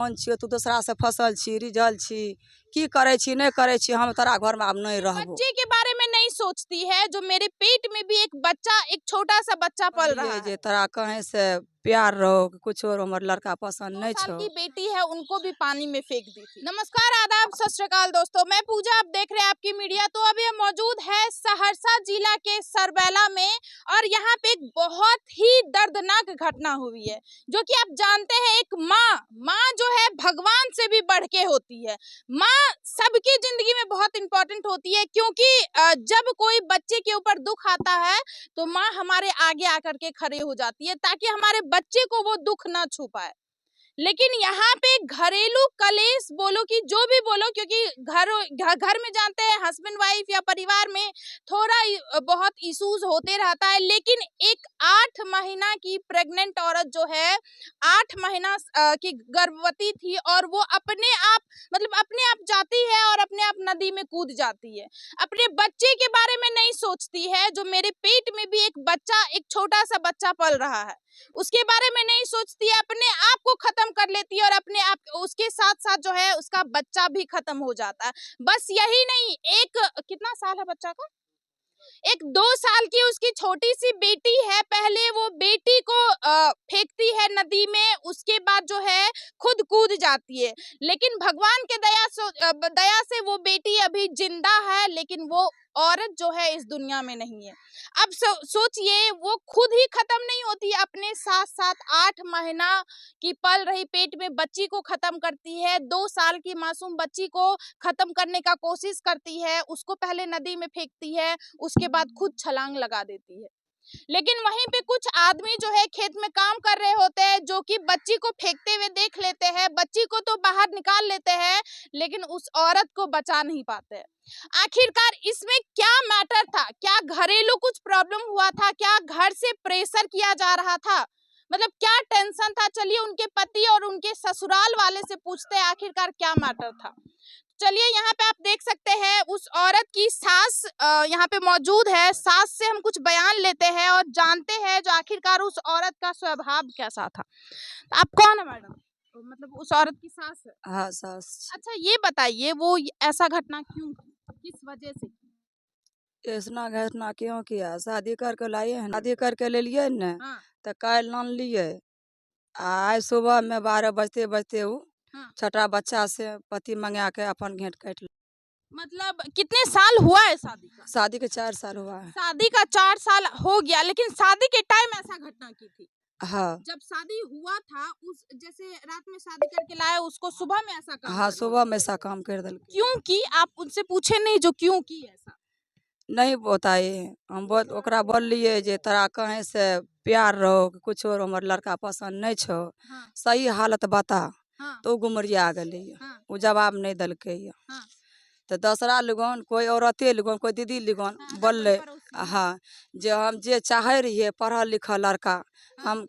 कौन छियो तू दूसरा से फसल छी रिझल छी की करे छी नहीं करे छी हम तोरा घर में अब नहीं रहबो। बच्चे के बारे में नहीं सोचती है जो मेरे पेट में भी एक बच्चा, एक छोटा सा बच्चा पल रहा है। जे तोरा कहीं से प्यार रहो कुछ और हमर लड़का पसंद 2 नहीं साल छो। की बेटी है, उनको भी पानी में फेंक दी थी। नमस्कार, आदाब, सत श्री अकाल दोस्तों, मैं पूजा, आप देख रहे हैं आपकी मीडिया। तो अभी हम मौजूद है सहरसा जिला के सरबैला में और यहाँ पे एक बहुत ही दर्दनाक घटना हुई है, जो कि आप जानते हैं एक माँ जो है भगवान से भी बढ़ के होती है। माँ सबकी जिंदगी में बहुत इंपॉर्टेंट होती है, क्योंकि जब कोई बच्चे के ऊपर दुख आता है तो माँ हमारे आगे आकर के खड़े हो जाती है, ताकि हमारे बच्चे को वो दुख ना छू पाए। लेकिन यहाँ पे घरेलू कलेश बोलो कि जो भी बोलो, क्योंकि घर में जानते हैं हस्बैंड वाइफ या परिवार में थोड़ा बहुत इश्यूज होते रहता है। लेकिन एक 8 महीना की प्रेग्नेंट औरत जो है, 8 महीना की गर्भवती थी और वो अपने आप जाती है और अपने आप नदी में कूद जाती है। अपने बच्चे के बारे में नहीं सोचती है, जो मेरे पेट में भी एक बच्चा, एक छोटा सा बच्चा पल रहा है, उसके बारे में नहीं सोचती है। अपने आप को खत्म कर लेती है और अपने आप उसके साथ साथ जो है उसका बच्चा भी खत्म हो जाता है। बस यही नहीं, एक कितना साल है बच्चा का, एक 2 साल की उसकी छोटी सी बेटी है। पहले वो बेटी को फेंकती है नदी में, उसके बाद जो है खुद कूद जाती है। लेकिन भगवान के दया से वो बेटी अभी जिंदा है, लेकिन वो औरत जो है इस दुनिया में नहीं है। अब सोचिए, वो खुद ही खत्म नहीं होती, अपने साथ साथ 8 महीना की पल रही पेट में बच्ची को खत्म करती है। 2 साल की मासूम बच्ची को खत्म करने का कोशिश करती है, उसको पहले नदी में फेंकती है, उसके बाद खुद छलांग लगा देती है। लेकिन वहीं पे कुछ आदमी जो है खेत में काम कर रहे होते हैं, जो कि बच्ची को फेंकते हुए देख लेते हैं, बच्ची को तो बाहर निकाल लेते हैं, लेकिन उस औरत को बचा नहीं पाते। आखिरकार इसमें क्या मैटर था? क्या घरेलू कुछ प्रॉब्लम हुआ था? क्या घर से प्रेशर किया जा रहा था? मतलब क्या टेंशन था? चलिए उनके पति और उनके ससुराल वाले से पूछते हैं आखिरकार क्या मैटर था। चलिए, यहाँ पे आप देख सकते हैं उस औरत की सास यहाँ पे मौजूद है। सास से हम कुछ बयान लेते हैं और जानते हैं जो आखिरकार उस औरत का स्वभाव कैसा था। तो आप कौन है मैडम? मतलब उस औरत की सास है? हाँ सास। अच्छा, ये बताइए वो ऐसा घटना क्यों की? किस वजह से की? ऐसा घटना क्यों किया? शादी करके लाए हैं, शादी करके ले लिए न हाँ, तो कल लान लिए। आज सुबह में 12 बजते बजते वो हाँ। छोटा बच्चा से पति मंगा के अपन घेट काट। मतलब कितने साल हुआ है शादी का? शादी के 4 साल हुआ है। शादी का 4 साल हो गया, लेकिन शादी के टाइम ऐसा घटना की थी? हाँ जब शादी हुआ था, उस जैसे रात में शादी करके लाया, उसको सुबह में ऐसा काम हाँ कर दिया? सुबह में ऐसा काम कर दिल। क्यों की? आप उनसे पूछे नहीं जो क्यों की ऐसा? नहीं बताए। हम ओकरा बोल लिए जे तोरा कहीं से प्यार रहो कुछ और हमर लड़का पसंद नहीं छो, हाँ, सही हालत बता। हाँ, तो गुमरिया गई, हाँ, वो जवाब नहीं दलके। हाँ, तो दूसरा लोगन कोई औरते लोगन कोई दीदी लोगन हाँ, अगल बोलले बगल पड़ोसी। हाँ जे हम जे चाहे रहिए पढ़ल लिखल लड़का, हाँ, हम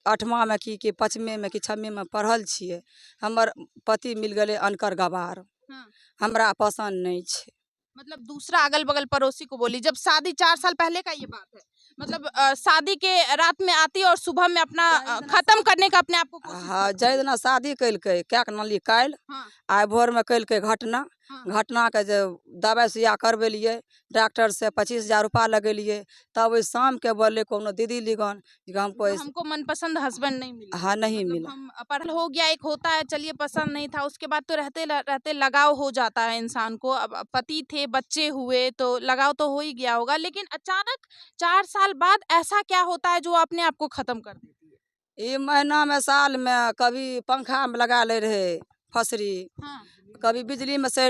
8वां में कि 5वें में कि 6वें में पढ़ल छिए, हमर पति मिल गए अनकर गवार, हाँ। हमरा पसंद नहीं छे। मतलब दूसरा अगल बगल पड़ोसी को बोली, जब शादी 4 साल पहले का ये बात है। मतलब शादी के रात में आती और सुबह में अपना खत्म करने का अपने आप को कोशिश हाँ करती है। जै दिना शादी कैलकै क्या के नाली काल, हाँ, आइ भोर में कैलकै घटना। हाँ, घटना के जे दवाई सुइया करवेलिए डॉक्टर से 25,000 रुपया लगेलिए, तब ओइ शाम के बोले कोनो दीदी लिगन हमको जो हमको मनपसंद हस्बैंड नहीं मिला। हाँ नहीं मतलब मिला। हम पढ़ल हो गया, एक होता है, चलिए पसंद नहीं था, उसके बाद तो रहते लगाव हो जाता है इंसान को। अब पति थे, बच्चे हुए तो लगाव तो हो ही गया होगा, लेकिन अचानक 4 साल बाद ऐसा क्या होता है जो अपने आप को खत्म कर देती है? ई महीना में साल में कभी पंखा में लगा ले रहे फसरी, हाँ, कभी बिजली में से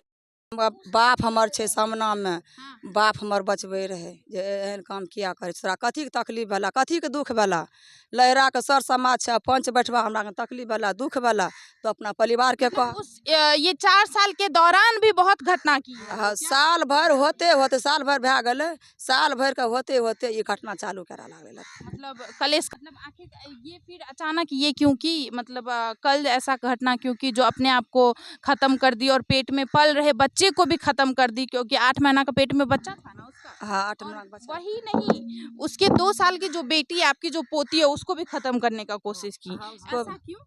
बाप हमर छे सामना में, हाँ। बाप हमर बचबे रहे जे एहन काम किया करे तोरा कथी के तकलीफ भेला, कथी के दुख भेला। लहरा के सर समाज छे पंच बैठवा हमरा के तकलीफ भेला दुख भेला तो अपना परिवार के मतलब कह। ये 4 साल के दौरान भी बहुत घटना की है हाँ वो क्या? साल भर होते होते साल भर भै गए, साल भर के होते होते ये घटना चालू करा लागल। मतलब कलेश, मतलब आखिर ये फिर अचानक ये क्यों की? मतलब कल ऐसा घटना क्यों की जो अपने आप को खत्म कर दी और पेट में पल रहे बच्चे को भी खत्म कर दी? क्योंकि 8 महीना का पेट में बच्चा था ना उसका। हाँ 8 और महीना का बच्चा। वही नहीं, उसके 2 साल की जो बेटी है, आपकी जो पोती है, उसको भी खत्म करने का कोशिश की। हाँ उसको ऐसा क्यों?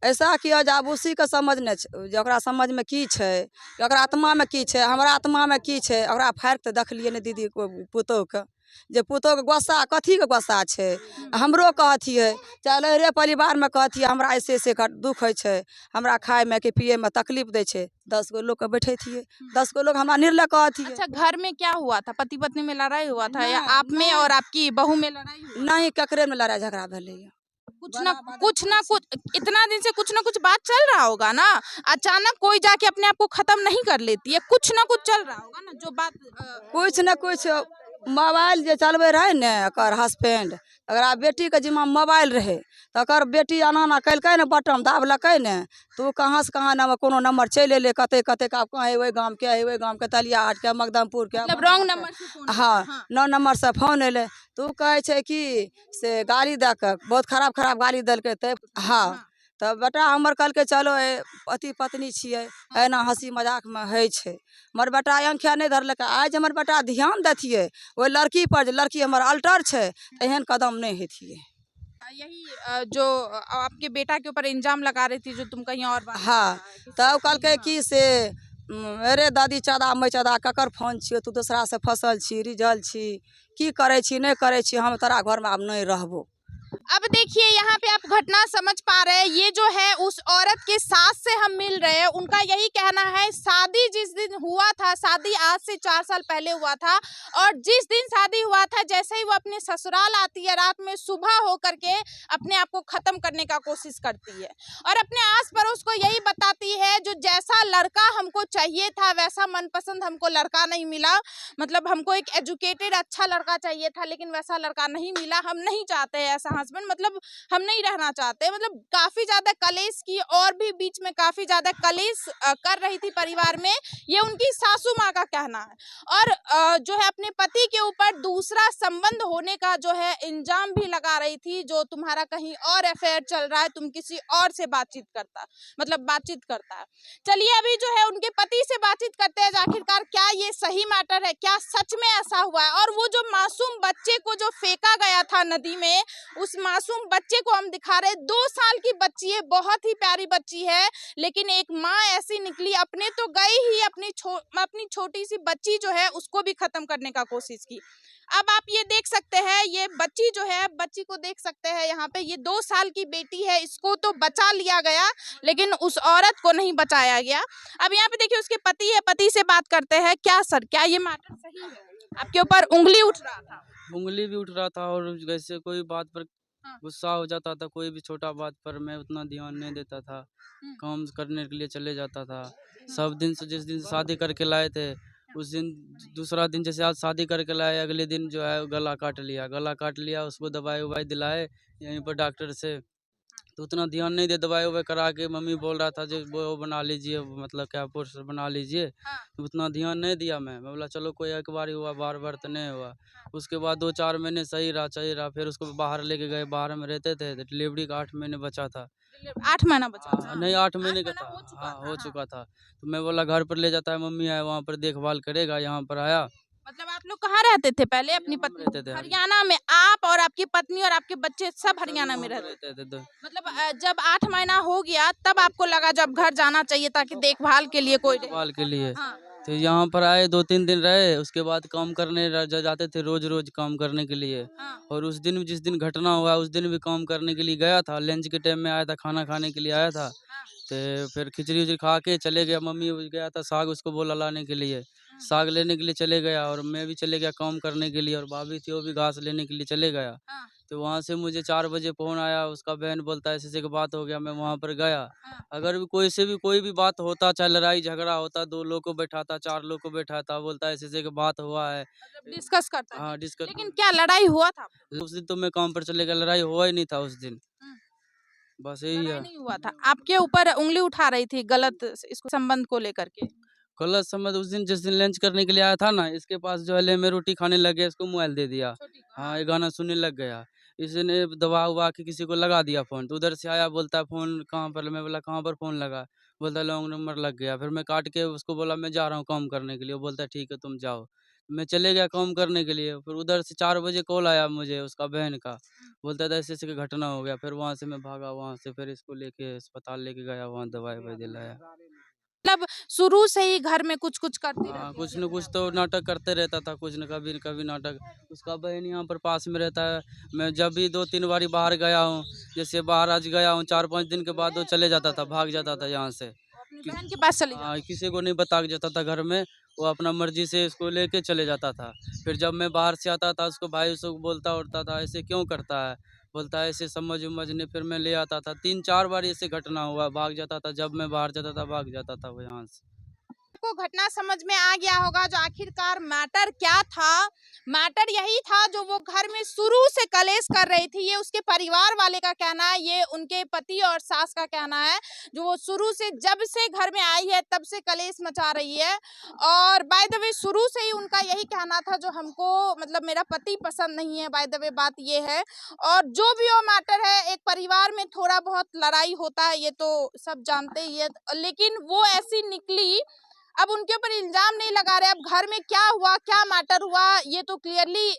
ऐसा किया जे आब उसी के समझ नहि छै जे ओकरा समझमे की छै, कि ओकरा आत्मामे की छै, हमरा आत्मामे की छै, ओकरा फाड़ि कऽ देखलियै ने दीदी पुतहुके जे पुतहुके गोस्सा कथीके गोस्सा छै। हमरो कहतियै चल रे परिवारमे कहतियै हमरा ऐसे ऐसे दुःख होइ छै, हमरा खायमे कि पियैमे तकलीफ दै छै, 10 गो लोगके बैठेतियै, 10 गो लोग हमरा निर्लय कहतियै। अच्छा, घर में क्या हुआ था? पति पत्नी में लड़ाई हुआ था या नहीं, आप में और आपकी बहू में लड़ाई हुआ? नहीं ककरे में लड़ाई झगड़ा भेलैया। कुछ ना कुछ इतना दिन से कुछ ना कुछ बात चल रहा होगा ना। अचानक कोई जाके अपने आप को खत्म नहीं कर लेती है, कुछ ना कुछ चल रहा होगा ना जो बात कुछ न कुछ मोबाइल जे चलबै रहै ने एकर हस्बैंड, एकरा बेटीके जिम्मा मोबाइल रहै, तकर बेटी एना एना केलकै ने बटन दाबलकै ने, तो उ कहाँ से कहाँ नंबर कोनो नंबर चलि एलै कते कते के, आब कहीं ओहि गाम के ओहि गाम के तलियाहाट के मगदमपुर के, मतलब रॉन्ग नंबर से फोन हाँ हाँ। 9 नंबर से फोन एलै। तो उ कहै छै कि से गाली दऽ कऽ बहुत खराब खराब गाली देलकै तब हाँ। तब बेटा हमर कहलकै चलो पति पत्नी छियै, एना हंसी मजाकमे होइ छै। हमर बेटा आँखिया नहि धरलकै, आइ जे हमर बेटा ध्यान देतियै ओहि लड़की पर, जे लड़की हमर अल्टर छै, तऽ एहन कदम नहीं हेतियै। यही जो आपके बेटा के ऊपर इल्जाम लगा रही थी जो तुम कहीं और बात हाँ कर रहा है, तब कहलकै कि से अरे दादी चादा मै चादा ककर फोन छियौ, तू दूसरा से फसल छी, रिझल छी, की करै छी नहीं करै छी, हम तोरा घरमे आब नहीं रहबो। अब देखिए यहाँ पे आप घटना समझ पा रहे हैं, ये जो है उस औरत के सास से हम मिल रहे हैं। उनका यही कहना है शादी जिस दिन हुआ था, शादी आज से 4 साल पहले हुआ था, और जिस दिन शादी हुआ था जैसे ही वो अपने ससुराल आती है रात में, सुबह होकर के अपने आप को खत्म करने का कोशिश करती है और अपने आस पड़ोस को यही बताती है जो जैसा लड़का हमको चाहिए था वैसा मनपसंद हमको लड़का नहीं मिला। मतलब हमको एक एजुकेटेड अच्छा लड़का चाहिए था लेकिन वैसा लड़का नहीं मिला, हम नहीं चाहते हैं ऐसा हस्बैंड, मतलब हम नहीं रहना चाहते। मतलब काफी ज्यादा कलेश की और भी बीच में काफी ज्यादा कलेश कर रही थी परिवार में, ये उनकी सासू माँ का कहना है। और जो है अपने पति के ऊपर दूसरा संबंध होने का जो है इल्जाम भी लगा रही थी, जो तुम्हारा कहीं और अफेयर चल रहा है, तुम किसी और से बातचीत करता है। चलिए अभी जो है उनके पति से बातचीत करते हैं, आखिरकार क्या ये सही मैटर है, क्या सच में ऐसा हुआ है। और वो जो मासूम बच्चे को जो फेंका गया था नदी में, उस मासूम बच्चे को हम दिखा रहे, 2 साल की बच्ची है, बहुत ही प्यारी बच्ची है, लेकिन एक माँ ऐसी निकली, अपने तो गई ही अपनी छोटी सी बच्ची जो है उसको भी खत्म करने का कोशिश की। अब आप ये देख सकते हैं, ये बच्ची जो है, बच्ची को देख सकते हैं यहाँ पे, ये 2 साल की बेटी है, इसको तो बचा लिया गया लेकिन उस औरत को नहीं बचाया गया। अब यहाँ पे देखिए उसके पति है, पति से बात करते हैं। क्या सर, क्या ये मैटर सही है? आपके ऊपर उंगली उठ रहा था? उंगली भी उठ रहा था और जैसे कोई बात पर हाँ। गुस्सा हो जाता था, कोई भी छोटा बात पर मैं उतना ध्यान नहीं देता था, काम करने के लिए चले जाता था। सब दिन से जिस दिन शादी करके लाए थे उस दिन, दूसरा दिन जैसे आज शादी करके लाए, अगले दिन जो है गला काट लिया, उसको दवाई ववाई दिलाए यहीं पर डॉक्टर से, तो उतना ध्यान नहीं दे, दवाई ववाई करा के मम्मी बोल रहा था जो वो बना लीजिए, मतलब क्या पोस्टर बना लीजिए, तो उतना ध्यान नहीं दिया। मैं बोला चलो कोई एक बार ही हुआ, बार बार तो नहीं हुआ। उसके बाद 2-4 महीने सही रहा, फिर उसको बाहर लेके गए, बाहर में रहते थे, तो डिलीवरी का 8 महीने बचा था। 8 महीना बचा था? नहीं 8 महीने का महीना था, हो चुका हाँ था, हो हाँ। चुका था। तो मैं बोला घर पर ले जाता है, मम्मी है वहाँ पर देखभाल करेगा, यहाँ पर आया। मतलब आप लोग कहाँ रहते थे पहले अपनी यहाँ हम पत्नी? रहते थे हरियाणा में? आप और आपकी पत्नी और आपके बच्चे सब हरियाणा में वहाँ पर रहते थे? रहते थे। मतलब जब 8 महीना हो गया तब आपको लगा जब घर जाना चाहिए ताकि देखभाल के लिए कोई रहे? देखभाल के लिए हाँ। तो यहाँ पर आए, 2-3 दिन रहे, उसके बाद काम करने जाते थे, रोज रोज काम करने के लिए। हाँ। और उस दिन जिस दिन घटना हुआ उस दिन भी काम करने के लिए गया था, लंच के टाइम में आया था, खाना खाने के लिए आया था, तो फिर खिचड़ी उचड़ी खा के चले गया। मम्मी गया था साग उसको बोला लाने के लिए, साग लेने के लिए चले गया, और मैं भी चले गया काम करने के लिए, और भाभी थी वो भी घास लेने के लिए चले गया। हाँ। तो वहाँ से मुझे 4 बजे फ़ोन आया, उसका बहन बोलता है ऐसे ऐसे की बात हो गया, मैं वहाँ पर गया। हाँ। अगर भी कोई से भी कोई भी बात होता, चाहे लड़ाई झगड़ा होता, 2 लोग को बैठाता, 4 लोग को बैठाता, बोलता है ऐसे ऐसे की बात हुआ है। मतलब डिस्कस करता है? हाँ डिस्कस। लेकिन क्या लड़ाई हुआ था? उस दिन तो मैं काम पर चले गया, लड़ाई हुआ ही नहीं था उस दिन, बस यही लड़ाई है। नहीं हुआ था, आपके ऊपर उंगली उठा रही थी गलत इसको संबंध को लेकर के? गलत समझ, उस दिन जिस दिन लंच करने के लिए आया था ना, इसके पास जो है ले मैं रोटी खाने लग गया, इसको मोबाइल दे दिया। छोटी को, हाँ ये गाना सुनने लग गया, इसने दबा उबा के किसी को लगा दिया फ़ोन, तो उधर से आया बोलता है फ़ोन कहाँ पर, मैं बोला कहाँ पर फ़ोन लगा, बोलता है लॉन्ग नंबर लग गया। फिर मैं काट के उसको बोला मैं जा रहा हूँ काम करने के लिए, वो बोलता है ठीक है तुम जाओ। मैं चले गया काम करने के लिए, फिर उधर से 4 बजे कॉल आया मुझे उसका बहन का, बोलता था ऐसे-ऐसे की घटना हो गया। फिर वहाँ से मैं भागा, वहाँ से फिर इसको लेके अस्पताल लेके गया, वहाँ दवाई-ववाई दिलाया। मतलब शुरू से ही घर में कुछ-कुछ करते हाँ, रहते कुछ थे। न कुछ तो नाटक करते रहता था, कुछ न कभी न कभी नाटक। उसका बहन यहाँ पर पास में रहता है, मैं जब भी 2-3 बारी बाहर गया हूँ, जैसे बाहर आज गया हूँ, 4-5 दिन के बाद वो चले जाता था, भाग जाता था यहाँ से। अपनी किस बहन के पास चली हाँ, जाती। किसी को नहीं बता के जाता था घर में, वो अपना मर्ज़ी से इसको लेके चले जाता था। फिर जब मैं बाहर से आता था, उसको भाई उसको बोलता-वोलता था, ऐसे क्यों करता है? बोलता है ऐसे समझ-वमझ नहीं, फिर मैं ले आता था। 3-4 बार ऐसे घटना हुआ, भाग जाता था, जब मैं बाहर जाता था, भाग जाता था वो यहाँ से। को घटना समझ में आ गया होगा जो आखिरकार मैटर क्या था। मैटर यही था जो वो घर में शुरू से कलेश कर रही थी। ये उसके परिवार वाले का कहना है, ये उनके पति और सास का कहना है, जो वो शुरू से जब से घर में आई है तब से कलेश मचा रही है। और बाय द वे शुरू से ही उनका यही कहना था जो हमको मतलब मेरा पति पसंद नहीं है। बाय द वे बात ये है। और जो भी वो मैटर है, एक परिवार में थोड़ा बहुत लड़ाई होता है, ये तो सब जानते ही है, लेकिन वो ऐसी निकली। अब उनके ऊपर इल्जाम नहीं लगा रहे। अब घर में क्या हुआ, क्या मैटर हुआ, ये तो क्लियरली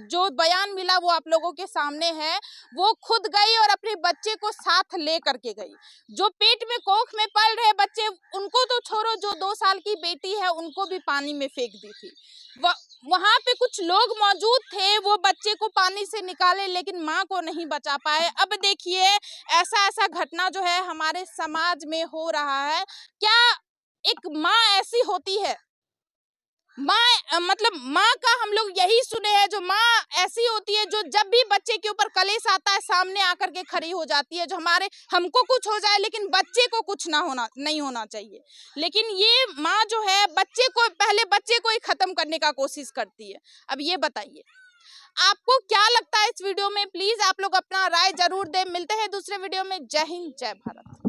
जो बयान मिला वो आप लोगों के सामने है। वो खुद गई और अपने बच्चे को साथ ले करके गई। जो पेट में कोख में पल रहे बच्चे, उनको तो छोड़ो, जो 2 साल की बेटी है उनको भी पानी में फेंक दी थी। वहां पे कुछ लोग मौजूद थे, वो बच्चे को पानी से निकाले लेकिन माँ को नहीं बचा पाए। अब देखिए ऐसा ऐसा घटना जो है हमारे समाज में हो रहा है। क्या एक माँ ऐसी होती है? माँ मतलब माँ का हम लोग यही सुने हैं, जो माँ ऐसी होती है जो जब भी बच्चे के ऊपर कलेश आता है सामने आकर के खड़ी हो जाती है, जो हमको कुछ हो जाए लेकिन बच्चे को कुछ नहीं होना चाहिए। लेकिन ये माँ जो है पहले बच्चे को ही खत्म करने का कोशिश करती है। अब ये बताइए आपको क्या लगता है इस वीडियो में? प्लीज आप लोग अपना राय जरूर दें। मिलते हैं दूसरे वीडियो में। जय हिंद, जय भारत।